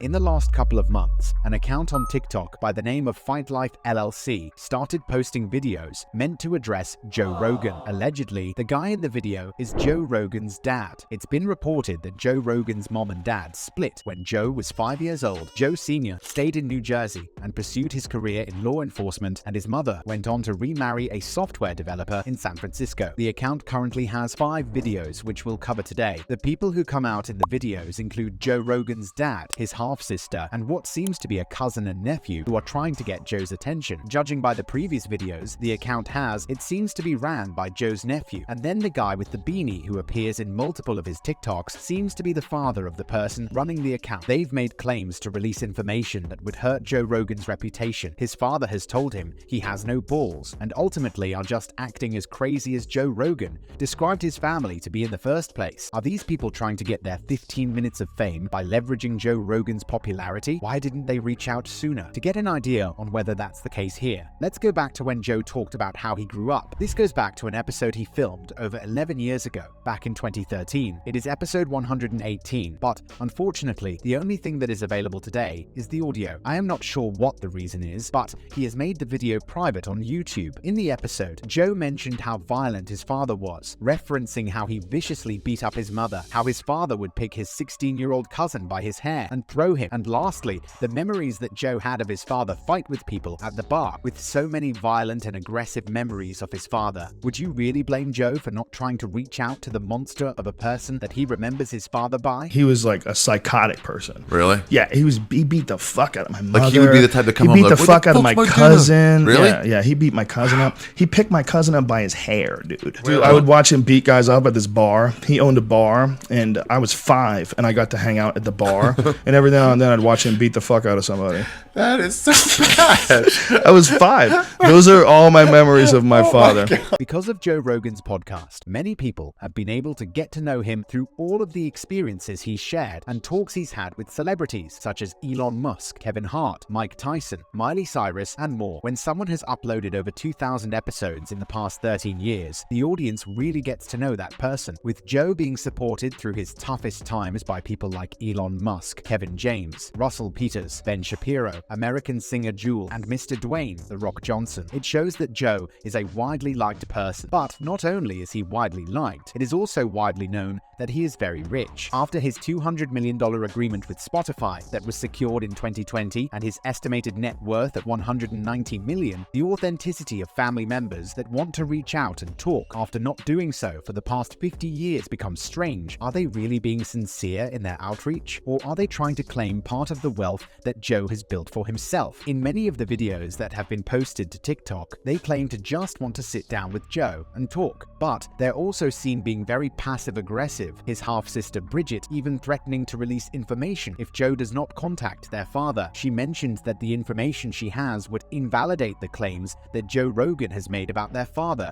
In the last couple of months, an account on TikTok by the name of Fight Life LLC started posting videos meant to address Joe Rogan. Allegedly, the guy in the video is Joe Rogan's dad. It's been reported that Joe Rogan's mom and dad split when Joe was 5 years old. Joe Sr. stayed in New Jersey and pursued his career in law enforcement, and his mother went on to remarry a software developer in San Francisco. The account currently has 5 videos, which we'll cover today. The people who come out in the videos include Joe Rogan's dad, his half-sister, and what seems to be a cousin and nephew who are trying to get Joe's attention. Judging by the previous videos the account has, it seems to be ran by Joe's nephew. And then the guy with the beanie who appears in multiple of his TikToks seems to be the father of the person running the account. They've made claims to release information that would hurt Joe Rogan's reputation. His father has told him he has no balls, and ultimately are just acting as crazy as Joe Rogan described his family to be in the first place. Are these people trying to get their 15 minutes of fame by leveraging Joe Rogan's popularity? Why didn't they reach out sooner? To get an idea on whether that's the case here, let's go back to when Joe talked about how he grew up. This goes back to an episode he filmed over 11 years ago, back in 2013. It is episode 118, but unfortunately, the only thing that is available today is the audio. I am not sure what the reason is, but he has made the video private on YouTube. In the episode, Joe mentioned how violent his father was, referencing how he viciously beat up his mother, how his father would pick his 16-year-old cousin by his hair and throw him, and lastly, the memories that Joe had of his father fight with people at the bar. With so many violent and aggressive memories of his father, would you really blame Joe for not trying to reach out to the monster of a person that he remembers his father by? He was like a psychotic person. Really? Yeah, he beat the fuck out of my mother. Like he would be the type to come home He beat like, the fuck out of my cousin. Really? Yeah, he beat my cousin up. He picked my cousin up by his hair, dude. Really? I would watch him beat guys up at this bar. He owned a bar, and I was 5, and I got to hang out at the bar. And every now and then I'd watch him beat the fuck out of somebody. That is so bad. I was 5. Those are all my memories of my father. Because of Joe Rogan's podcast, many people have been able to get to know him through all of the experiences he's shared and talks he's had with celebrities such as Elon Musk, Kevin Hart, Mike Tyson, Miley Cyrus, and more. When someone has uploaded over 2,000 episodes in the past 13 years, the audience really gets to know that person, with Joe being supported through his toughest times by people like Elon Musk, Kevin James, Russell Peters, Ben Shapiro, American singer Jewel, and Mr. Dwayne The Rock Johnson. It shows that Joe is a widely liked person. But not only is he widely liked, it is also widely known that he is very rich. After his $200 million agreement with Spotify that was secured in 2020 and his estimated net worth at $190 million, the authenticity of family members that want to reach out and talk after not doing so for the past 50 years becomes strange. Are they really being sincere in their outreach, or are they trying to claim part of the wealth that Joe has built for himself? In many of the videos that have been posted to TikTok, they claim to just want to sit down with Joe and talk, but they're also seen being very passive-aggressive, his half-sister Bridget even threatening to release information if Joe does not contact their father. She mentioned that the information she has would invalidate the claims that Joe Rogan has made about their father.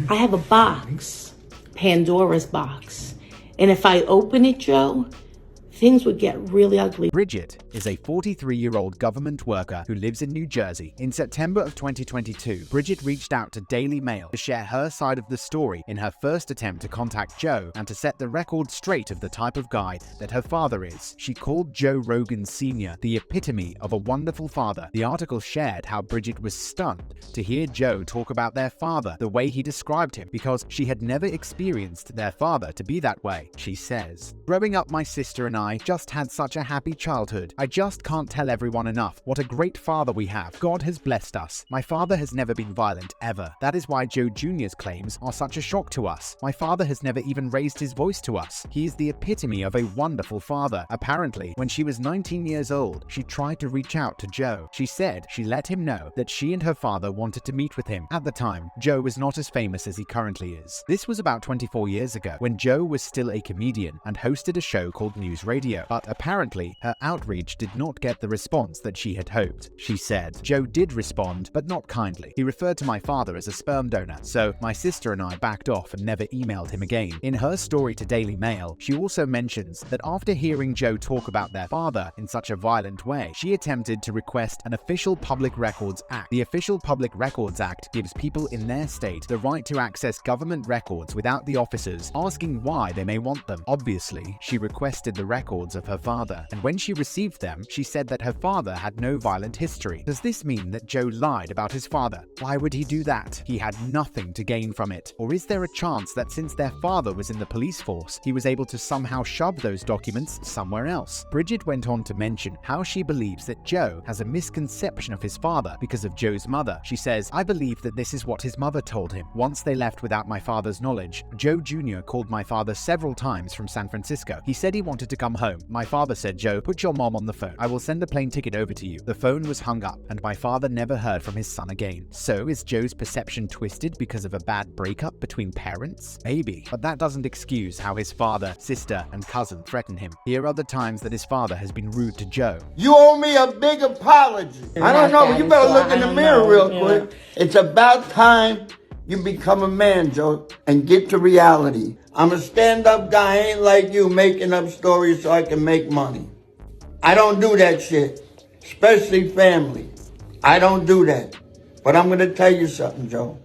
I have a box, Pandora's box, and if I open it, Joe, things would get really ugly. Bridget is a 43-year-old government worker who lives in New Jersey. In September of 2022, Bridget reached out to Daily Mail to share her side of the story in her first attempt to contact Joe and to set the record straight of the type of guy that her father is. She called Joe Rogan Sr. the epitome of a wonderful father. The article shared how Bridget was stunned to hear Joe talk about their father the way he described him, because she had never experienced their father to be that way. She says, "Growing up, my sister and I just had such a happy childhood. I just can't tell everyone enough what a great father we have. God has blessed us. My father has never been violent, ever. That is why Joe Jr.'s claims are such a shock to us. My father has never even raised his voice to us. He is the epitome of a wonderful father." Apparently, when she was 19 years old, she tried to reach out to Joe. She said she let him know that she and her father wanted to meet with him. At the time, Joe was not as famous as he currently is. This was about 24 years ago, when Joe was still a comedian and hosted a show called News Radio. But apparently, her outreach did not get the response that she had hoped. She said, "Joe did respond, but not kindly. He referred to my father as a sperm donor, so my sister and I backed off and never emailed him again." In her story to Daily Mail, she also mentions that after hearing Joe talk about their father in such a violent way, she attempted to request an Official Public Records Act. The Official Public Records Act gives people in their state the right to access government records without the officers asking why they may want them. Obviously, she requested the records records of her father, and when she received them, she said that her father had no violent history. Does this mean that Joe lied about his father? Why would he do that? He had nothing to gain from it. Or is there a chance that since their father was in the police force, he was able to somehow shove those documents somewhere else? Bridget went on to mention how she believes that Joe has a misconception of his father because of Joe's mother. She says, "I believe that this is what his mother told him. Once they left without my father's knowledge, Joe Jr. called my father several times from San Francisco. He said he wanted to come home. My father said, 'Joe, put your mom on the phone. I will send a plane ticket over to you.' The phone was hung up, and my father never heard from his son again." So is Joe's perception twisted because of a bad breakup between parents? Maybe, but that doesn't excuse how his father, sister, and cousin threaten him. Here are the times that his father has been rude to Joe. "You owe me a big apology." I don't know, but you better look in the mirror real quick. It's about time you become a man, Joe, and get to reality. I'm a stand-up guy. I ain't like you making up stories so I can make money. I don't do that shit, especially family. I don't do that. But I'm going to tell you something, Joe.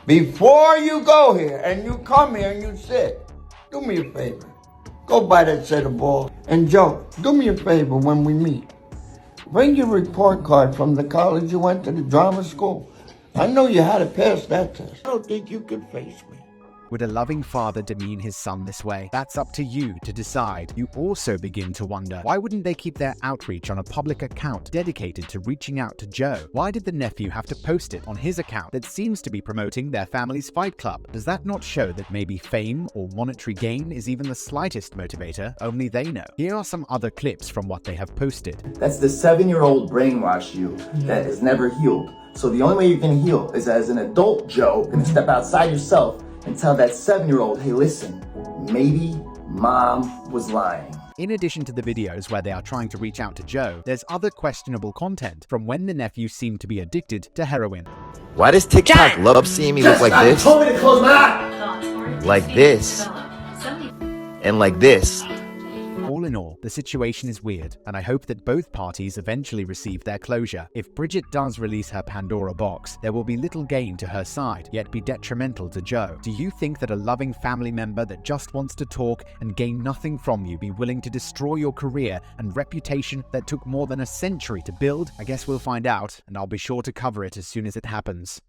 Before you go here and you come here and you sit, do me a favor. Go buy that set of balls. And Joe, do me a favor when we meet. Bring your report card from the college you went to, the drama school. I know you had to pass that test. I don't think you could face me. Would a loving father demean his son this way? That's up to you to decide. You also begin to wonder, why wouldn't they keep their outreach on a public account dedicated to reaching out to Joe? Why did the nephew have to post it on his account that seems to be promoting their family's fight club? Does that not show that maybe fame or monetary gain is even the slightest motivator? Only they know. Here are some other clips from what they have posted. That's the 7-year-old brainwash you that has never healed. So the only way you can heal is as an adult Joe, going to step outside yourself and tell that 7-year-old, hey, listen, maybe mom was lying. In addition to the videos where they are trying to reach out to Joe, there's other questionable content from when the nephew seemed to be addicted to heroin. Why does TikTok love seeing me look like this? Told me to close my eye. Like this. And like this. All in all, the situation is weird, and I hope that both parties eventually receive their closure. If Bridget does release her Pandora box, there will be little gain to her side, yet be detrimental to Joe. Do you think that a loving family member that just wants to talk and gain nothing from you be willing to destroy your career and reputation that took more than a century to build? I guess we'll find out, and I'll be sure to cover it as soon as it happens.